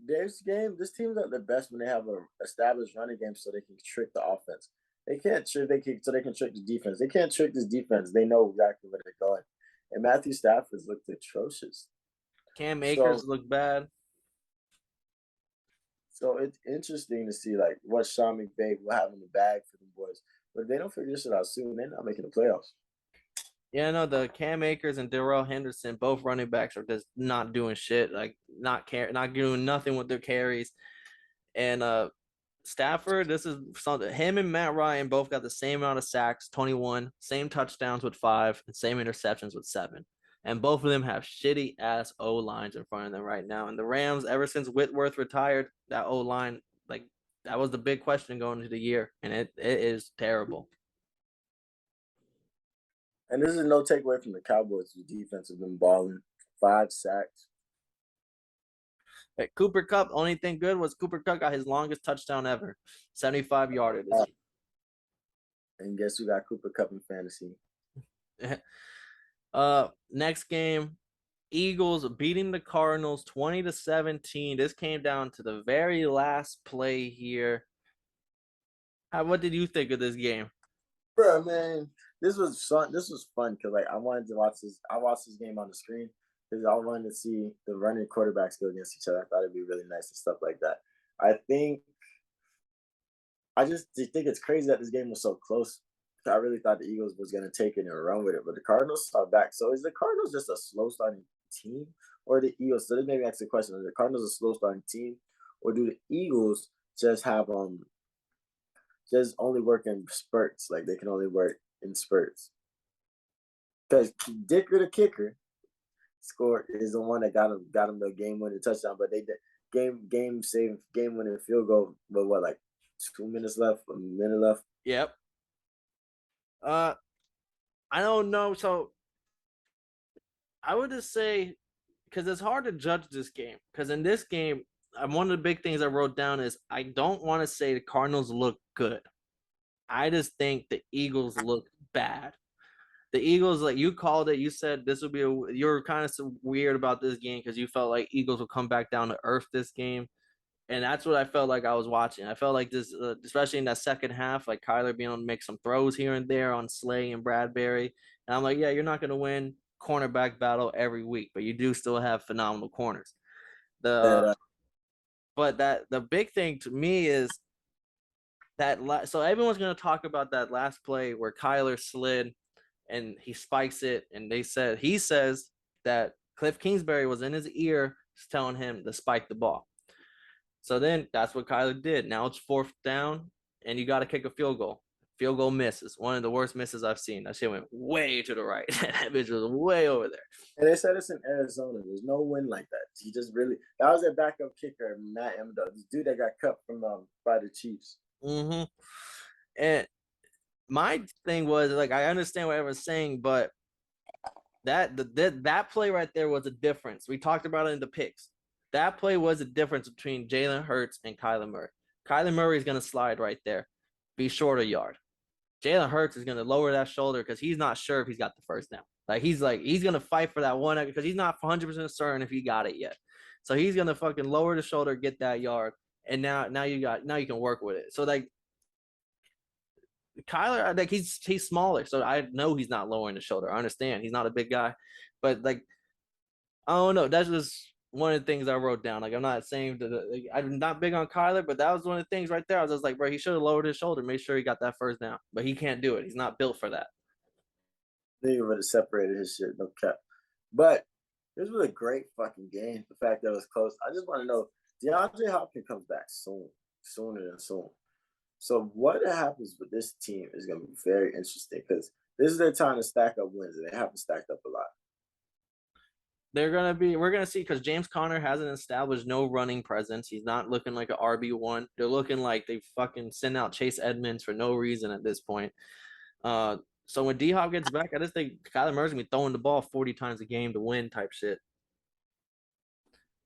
This team's at their best when they have an established running game so they can trick the offense. They can't trick so they can trick the defense. They can't trick this defense. They know exactly where they're going. And Matthew Stafford's looked atrocious. Cam Akers look bad. So it's interesting to see like what Sean McVay will have in the bag for the boys. But if they don't figure this shit out soon, they're not making the playoffs. Yeah, no, the Cam Akers and Darrell Henderson, both running backs, are just not doing shit. Like not doing nothing with their carries. And Stafford, this is something. Him and Matt Ryan both got the same amount of sacks, 21, same touchdowns with 5, and same interceptions with 7. And both of them have shitty ass O lines in front of them right now. And the Rams, ever since Whitworth retired, that O line, like that was the big question going into the year, and it is terrible. And this is no takeaway from the Cowboys. The defense has been balling. 5 sacks. Hey, Cooper Kupp, only thing good was Cooper Kupp got his longest touchdown ever, 75-yarder this year. And guess who got Cooper Kupp in fantasy? Next game, Eagles beating the Cardinals 20-17. This came down to the very last play here. What did you think of this game? Bro, man, this was fun. This was fun because like I wanted to watch this. I watched this game on the screen because I wanted to see the running quarterbacks go against each other. I thought it'd be really nice and stuff like that. I just think it's crazy that this game was so close. I really thought the Eagles was going to take it and run with it, but the Cardinals are back. So is the Cardinals just a slow starting team, or the Eagles? So this made me ask the question: are the Cardinals a slow starting team, or do the Eagles just have just only work in spurts? Like they can only work in spurts. Because Dicker, the kicker, is the one that got him the game-winning touchdown. But they did game-winning field goal. But what, like 2 minutes left, a minute left? Yep. I don't know. So I would just say, because it's hard to judge this game. Because in this game, one of the big things I wrote down is I don't want to say the Cardinals look good. I just think the Eagles look bad. The Eagles, like you called it, you said this would be you're kind of so weird about this game because you felt like Eagles will come back down to earth this game. And that's what I felt like I was watching. I felt like this, especially in that second half, like Kyler being able to make some throws here and there on Slay and Bradbury. And I'm like, yeah, you're not going to win cornerback battle every week, but you do still have phenomenal corners. But the big thing to me is that so everyone's going to talk about that last play where Kyler slid and he spikes it. And he says that Cliff Kingsbury was in his ear telling him to spike the ball. So then that's what Kyler did. Now it's 4th down, and you got to kick a field goal. Field goal misses. One of the worst misses I've seen. That shit went way to the right. That bitch was way over there. And they said it's in Arizona. There's no wind like that. He just that was their backup kicker, Matt Rhule. This dude that got cut from by the Chiefs. Mm-hmm. And my thing was, like, I understand what everyone's saying, but that play right there was a difference. We talked about it in the picks. That play was a difference between Jalen Hurts and Kyler Murray. Kyler Murray is going to slide right there, be short a yard. Jalen Hurts is going to lower that shoulder because he's not sure if he's got the first down. He's going to fight for that one because he's not 100% certain if he got it yet. So he's going to fucking lower the shoulder, get that yard, and now you can work with it. So like Kyler, like he's smaller, so I know he's not lowering the shoulder. I understand he's not a big guy, but like I don't know. That's just one of the things I wrote down. Like, I'm not saying that I'm not big on Kyler, but that was one of the things right there. I was just like, bro, he should have lowered his shoulder, made sure he got that first down, but he can't do it. He's not built for that. He would have separated his shit, no cap. But this was a great fucking game. The fact that it was close. I just want to know, DeAndre Hopkins comes back sooner than soon. So what happens with this team is going to be very interesting because this is their time to stack up wins, and they haven't stacked up a lot. We're gonna see, because James Conner hasn't established no running presence. He's not looking like an RB1. They're looking like they fucking send out Chase Edmonds for no reason at this point. So when D-Hop gets back, I just think Kyler Murray's gonna be throwing the ball 40 times a game to win type shit.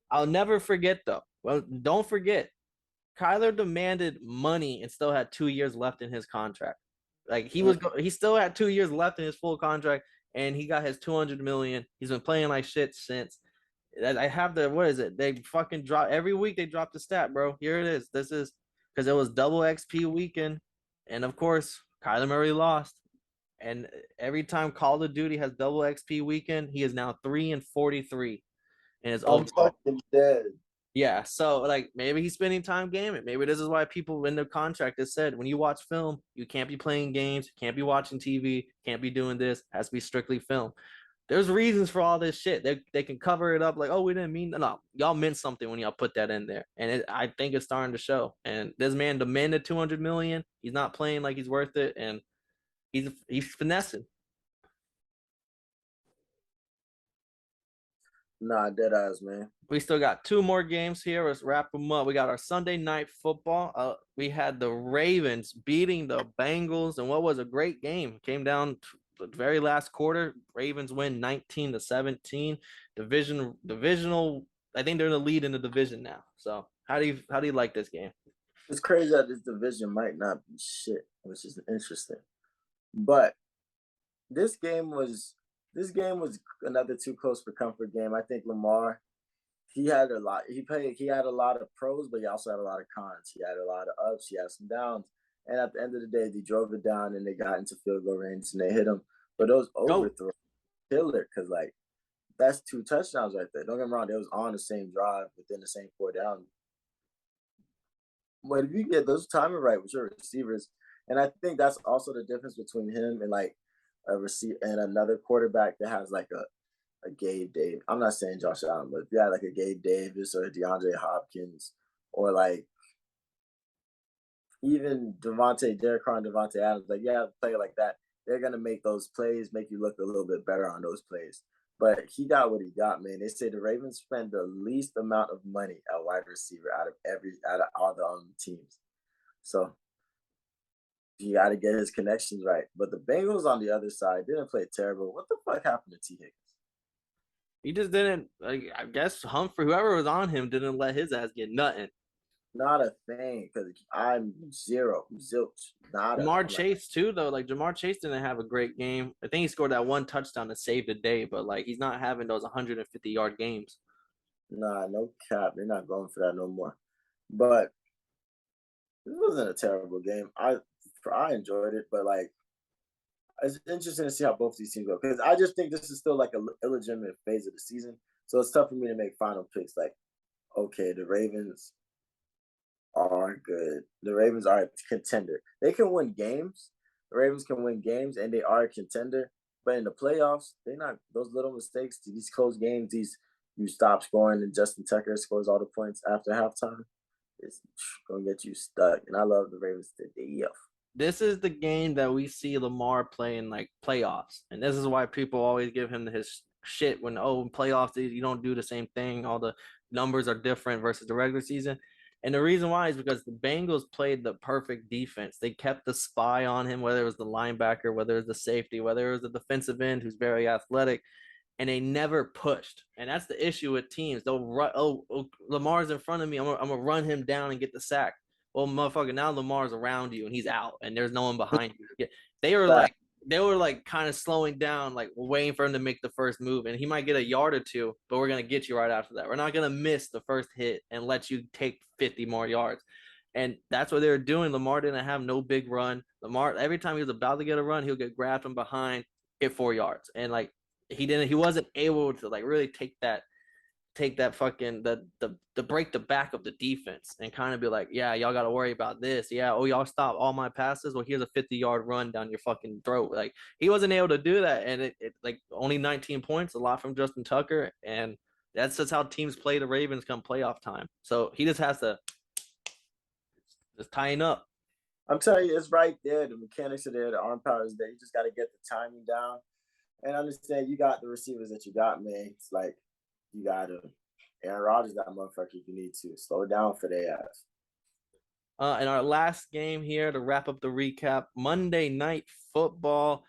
I'll never forget though. Well, don't forget, Kyler demanded money and still had 2 years left in his contract. Like he still had 2 years left in his full contract, and he got his $200 million. He's been playing like shit since. I have what is it? They fucking drop every week. They drop the stat, bro. Here it is. This is because it was double XP weekend, and of course Kyler Murray lost. And every time Call of Duty has double XP weekend, he is now 3-43 in his overall. Fucking dead. Yeah, so like maybe he's spending time gaming. Maybe this is why people in their contract has said when you watch film, you can't be playing games, you can't be watching TV, can't be doing this. It has to be strictly film. There's reasons for all this shit. They can cover it up like, oh, we didn't mean no. Y'all meant something when y'all put that in there, and I think it's starting to show. And this man demanded $200 million. He's not playing like he's worth it, and he's finessing. Nah, dead eyes, man. We still got 2 more games here. Let's wrap them up. We got our Sunday night football. We had the Ravens beating the Bengals, and what was a great game. Came down to the very last quarter. Ravens win 19-17. Divisional. I think they're in the lead in the division now. So how do you like this game? It's crazy that this division might not be shit, which is interesting. But this game was another too close for comfort game. I think Lamar, he had a lot of pros, but he also had a lot of cons. He had a lot of ups, he had some downs. And at the end of the day, they drove it down and they got into field goal range and they hit him. But those overthrows killer because like that's 2 touchdowns right there. Don't get me wrong, they was on the same drive within the same 4 down. But if you get those timing right with your receivers, and I think that's also the difference between him and like a receiver and another quarterback that has like a Gabe Davis. I'm not saying Josh Allen, but if you had like a Gabe Davis or a DeAndre Hopkins or like even Derek Carr and Devante Adams, like a player like that, they're gonna make those plays, make you look a little bit better on those plays. But he got what he got, man. They say the Ravens spend the least amount of money at wide receiver out of all the teams. So you got to get his connections right. But the Bengals on the other side didn't play terrible. What the fuck happened to T. Higgins? He just didn't. Like, I guess Humphrey, whoever was on him, didn't let his ass get nothing. Not a thing, because I'm zilch. Jamar Chase too, though. Like Jamar Chase didn't have a great game. I think he scored that 1 touchdown to save the day, but like he's not having those 150-yard games. Nah, no cap. They're not going for that no more. But this wasn't a terrible game. I enjoyed it, but like it's interesting to see how both these teams go because I just think this is still like an illegitimate phase of the season. So it's tough for me to make final picks. Like, okay, the Ravens are good. The Ravens are a contender. They can win games. The Ravens can win games, and they are a contender. But in the playoffs, they're not those little mistakes. These close games, you stop scoring, and Justin Tucker scores all the points after halftime. It's gonna get you stuck. And I love the Ravens to the This is the game that we see Lamar playing like playoffs, and this is why people always give him his shit when in playoffs you don't do the same thing. All the numbers are different versus the regular season. And the reason why is because the Bengals played the perfect defense. They kept the spy on him, whether it was the linebacker, whether it was the safety, whether it was the defensive end who's very athletic, and they never pushed. And that's the issue with teams. They'll run, Lamar's in front of me. I'm gonna run him down and get the sack. Well, motherfucker, now Lamar's around you and he's out and there's no one behind you. They were like kind of slowing down, like waiting for him to make the first move, and he might get a yard or two, but we're gonna get you right after that. We're not gonna miss the first hit and let you take 50 more yards. And that's what they were doing. Lamar didn't have no big run. Lamar, every time he was about to get a run, he'll get grabbed from behind, get 4 yards. And like he wasn't able to like really take that take that fucking the break the back of the defense and kind of be like, yeah, y'all got to worry about this. Yeah, oh, y'all stop all my passes. Well, here's a 50-yard run down your fucking throat. Like, he wasn't able to do that, and it like only 19 points, a lot from Justin Tucker, and that's just how teams play the Ravens come playoff time. So he just has to just tighten up. I'm telling you, it's right there. The mechanics are there. The arm power is there. You just got to get the timing down and understand you got the receivers that you got, man. It's like you got to Aaron Rodgers, that motherfucker, if you need to. Slow it down for their ass. In our last game here to wrap up the recap, Monday Night Football,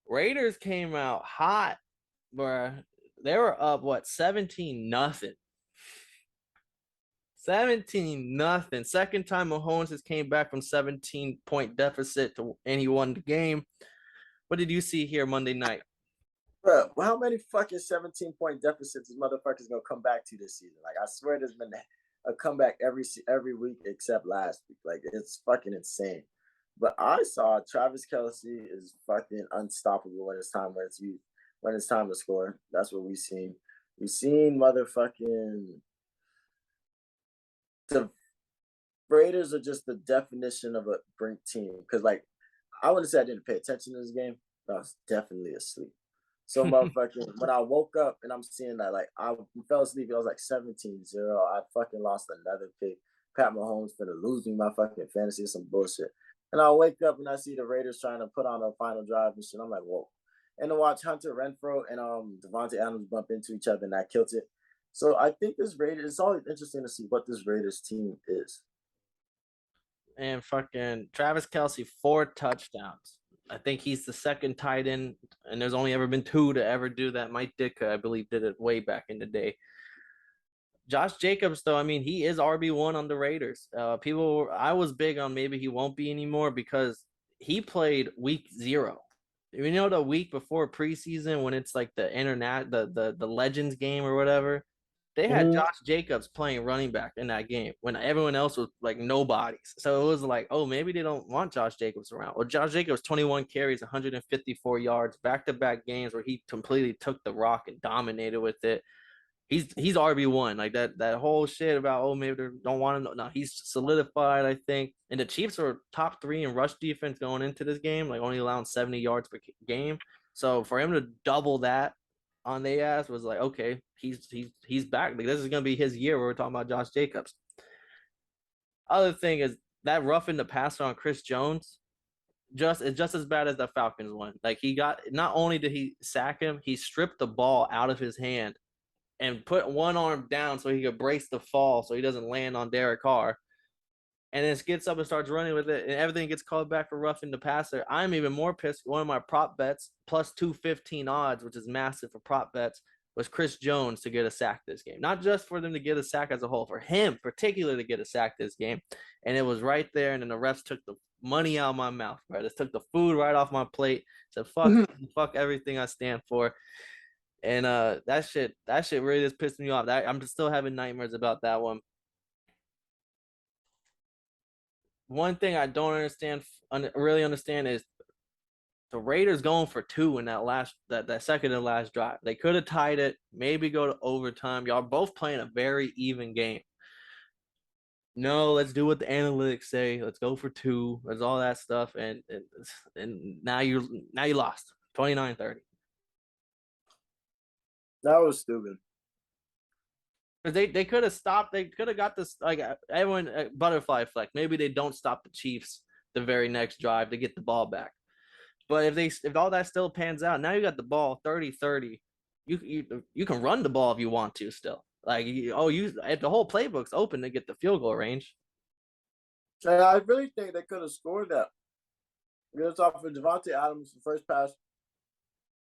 Raiders came out hot, bruh. They were up, 17-0. 17-0. Second time Mahomes has came back from 17-point deficit and he won the game. What did you see here Monday night? Bro, how many fucking 17-point deficits is motherfuckers gonna come back to this season? Like, I swear there's been a comeback every week except last week. Like, it's fucking insane. But I saw Travis Kelce is fucking unstoppable when it's time to score. That's what we seen. We seen motherfucking the Raiders are just the definition of a brink team. Because, like, I wouldn't say I didn't pay attention to this game, but I was definitely asleep. So, motherfucking, when I woke up and I'm seeing that, like, I fell asleep, it was like 17-0. I fucking lost another pick. Pat Mahomes finna lose me my fucking fantasy, some bullshit. And I wake up and I see the Raiders trying to put on a final drive and shit. I'm like, whoa. And to watch Hunter Renfrow and Devante Adams bump into each other, and that killed it. So I think this Raiders, it's always interesting to see what this Raiders team is. And fucking Travis Kelce, 4 touchdowns. I think he's the second tight end, and there's only ever been 2 to ever do that. Mike Ditka, I believe, did it way back in the day. Josh Jacobs, though, I mean, he is RB1 on the Raiders. I was big on maybe he won't be anymore because he played week 0. You know, the week before preseason when it's like the Legends game or whatever, they had Josh Jacobs playing running back in that game when everyone else was like nobodies. So it was like, oh, maybe they don't want Josh Jacobs around. Well, Josh Jacobs, 21 carries, 154 yards, back-to-back games where he completely took the rock and dominated with it. He's RB1. Like that whole shit about, oh, maybe they don't want him. No, he's solidified, I think. And the Chiefs are top 3 in rush defense going into this game, like only allowing 70 yards per game. So for him to double that on their ass was like, okay, he's back. Like, this is gonna be his year where we're talking about Josh Jacobs. Other thing is that roughing the passer on Chris Jones, it's just as bad as the Falcons one. Like, he got, not only did he sack him, he stripped the ball out of his hand and put one arm down so he could brace the fall so he doesn't land on Derek Carr. And then gets up and starts running with it, and everything gets called back for roughing the passer. I'm even more pissed. One of my prop bets, plus 215 odds, which is massive for prop bets, was Chris Jones to get a sack this game. Not just for them to get a sack as a whole, for him particularly to get a sack this game. And it was right there, and then the refs took the money out of my mouth, right? Just took the food right off my plate. Said, fuck everything I stand for. And that shit really just pissed me off. I'm still having nightmares about that one. One thing I don't really understand is the Raiders going for 2 in that second and last drive. They could have tied it, maybe go to overtime. Y'all both playing a very even game. No, let's do what the analytics say. Let's go for 2. There's all that stuff, and now you lost 29-30. That was stupid. Because they could have stopped. They could have got this, like, everyone, butterfly effect. Maybe they don't stop the Chiefs the very next drive to get the ball back. But if all that still pans out, now you got the ball 30-30. You can run the ball if you want to still. Like, the whole playbook's open to get the field goal range. I really think they could have scored that. You know, off for Devante Adams, the first pass.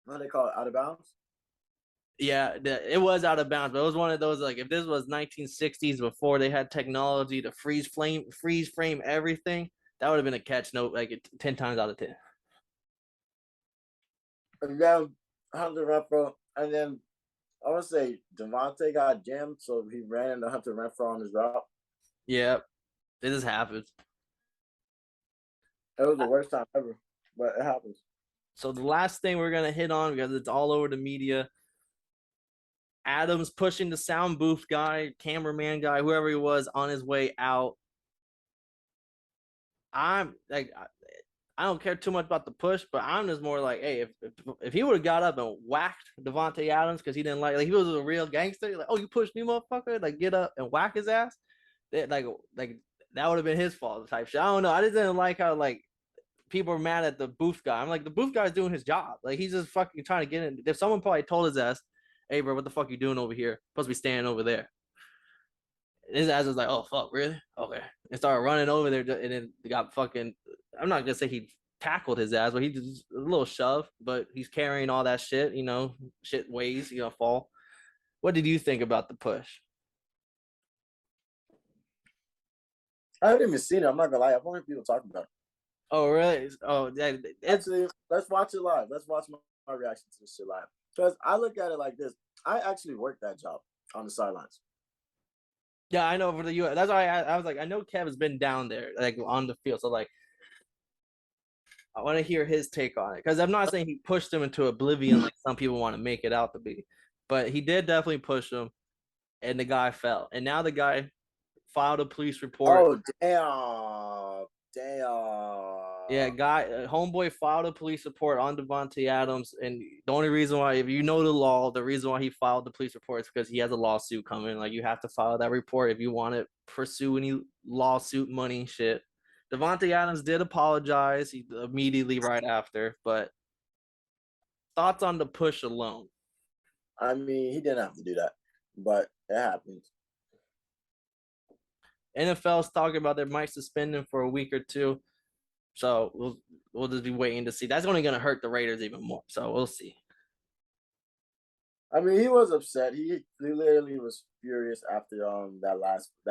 What do they call it? Out of bounds? Yeah, it was out of bounds, but it was one of those, like, if this was 1960s before they had technology to freeze frame everything, that would have been a catch. No, like 10 times out of 10. And then Hunter Renfrow, and then I would say Devante got jammed, so he ran into Hunter Renfrow on his route. Yeah, it just happens. It was the worst time ever, but it happens. So the last thing we're gonna hit on, because it's all over the media, Adams pushing the sound booth guy, cameraman guy, whoever he was, on his way out. I'm like, I don't care too much about the push, but I'm just more like, hey, if he would have got up and whacked Devante Adams because he didn't like he was a real gangster, like, oh, you pushed me, motherfucker, like get up and whack his ass, like that would have been his fault type shit. I don't know. I just didn't like how like people are mad at the booth guy. I'm like, the booth guy's doing his job. Like he's just fucking trying to get in. If someone probably told his ass, hey bro, what the fuck you doing over here? Supposed to be standing over there. His ass was like, oh fuck, really? Okay. And started running over there, and then got fucking. I'm not gonna say he tackled his ass, but he just a little shove. But he's carrying all that shit, you know. Shit weighs, you gonna fall. What did you think about the push? I haven't even seen it. I'm not gonna lie. I've only heard people talking about it. Oh really? Oh yeah. Actually, let's watch it live. Let's watch my reaction to this shit live. Because I look at it like this. I actually worked that job on the sidelines. Yeah, I know for the U.S. That's why I was like, I know Kev has been down there, like on the field. So like, I want to hear his take on it because I'm not saying he pushed him into oblivion like some people want to make it out to be, but he did definitely push him, and the guy fell. And now the guy filed a police report. Oh damn! Yeah, homeboy filed a police report on Devante Adams, and the only reason why, if you know the law, the reason why he filed the police report is because he has a lawsuit coming. Like, you have to file that report if you want to pursue any lawsuit money shit. Devante Adams did apologize immediately right after, but thoughts on the push alone? I mean, he didn't have to do that, but it happened. NFL's talking about they might suspend him for a week or two. So we'll just be waiting to see. That's only going to hurt the Raiders even more. So we'll see. I mean, he was upset. He literally was furious after that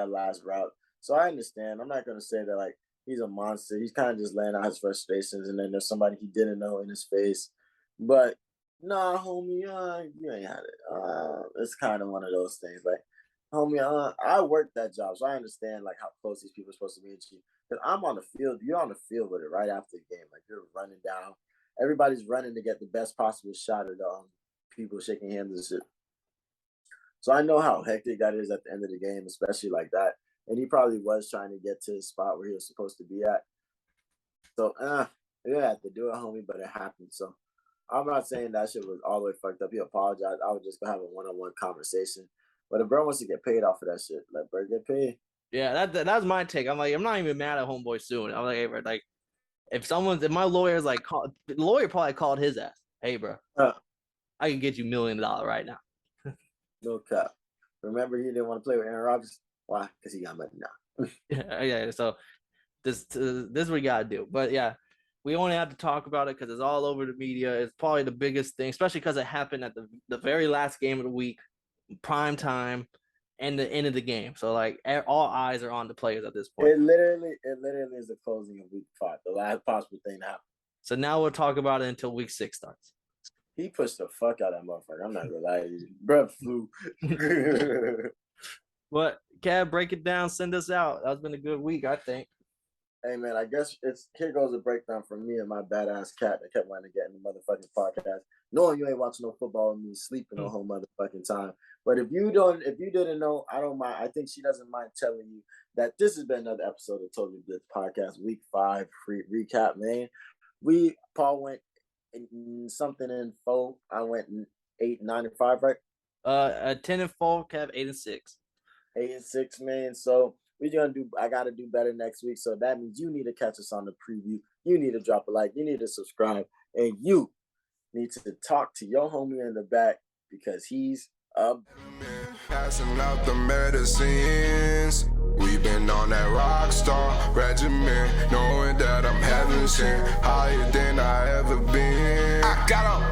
last route. So I understand. I'm not going to say that like he's a monster. He's kind of just laying out his frustrations, and then there's somebody he didn't know in his face. But nah, homie, you ain't had it. It's kind of one of those things. Like, homie, I worked that job, so I understand like how close these people are supposed to be to you. Because I'm on the field, you're on the field with it right after the game. Like, you're running down. Everybody's running to get the best possible shot of the people shaking hands and shit. So I know how hectic that is at the end of the game, especially like that. And he probably was trying to get to his spot where he was supposed to be at. So, you had to do it, homie, but it happened. So I'm not saying that shit was all the way fucked up. He apologized. I was just going to have a one-on-one conversation. But if bro wants to get paid off of that shit, let bro get paid. Yeah, that's my take. I'm like, I'm not even mad at homeboy suing. I'm like, hey, bro, like, if my lawyer's like, the lawyer probably called his ass. Hey, bro, I can get you $1 million right now. No cap. Remember, he didn't want to play with Aaron Rodgers. Why? Because he got money now. yeah. So this we gotta do. But yeah, we only have to talk about it because it's all over the media. It's probably the biggest thing, especially because it happened at the very last game of the week, prime time. And the end of the game. So, like, all eyes are on the players at this point. It literally is the closing of week 5, the last possible thing to happen. So now we'll talk about it until week 6 starts. He pushed the fuck out of that motherfucker. I'm not gonna lie to you. Bruh flew. But, Cab, break it down. Send us out. That's been a good week, I think. Hey, man, I guess here goes a breakdown from me and my badass cat that kept wanting to get in the motherfucking podcast. Knowing you ain't watching no football and me sleeping the whole motherfucking time. But if you didn't know, I don't mind. I think she doesn't mind telling you that this has been another episode of Totally Blitz Podcast, week 5 free recap, man. Paul went in something in 4. I went in 8, 9, and 5, right? 10 and 4, Kev, 8 and 6. 8 and 6, man. So I gotta do better next week. So that means you need to catch us on the preview. You need to drop a like. You need to subscribe, and you need to talk to your homie in the back because he's up. Passing out the medicines. We've been on that rock star regimen, knowing that I'm heaven sent, higher than I ever been. I got a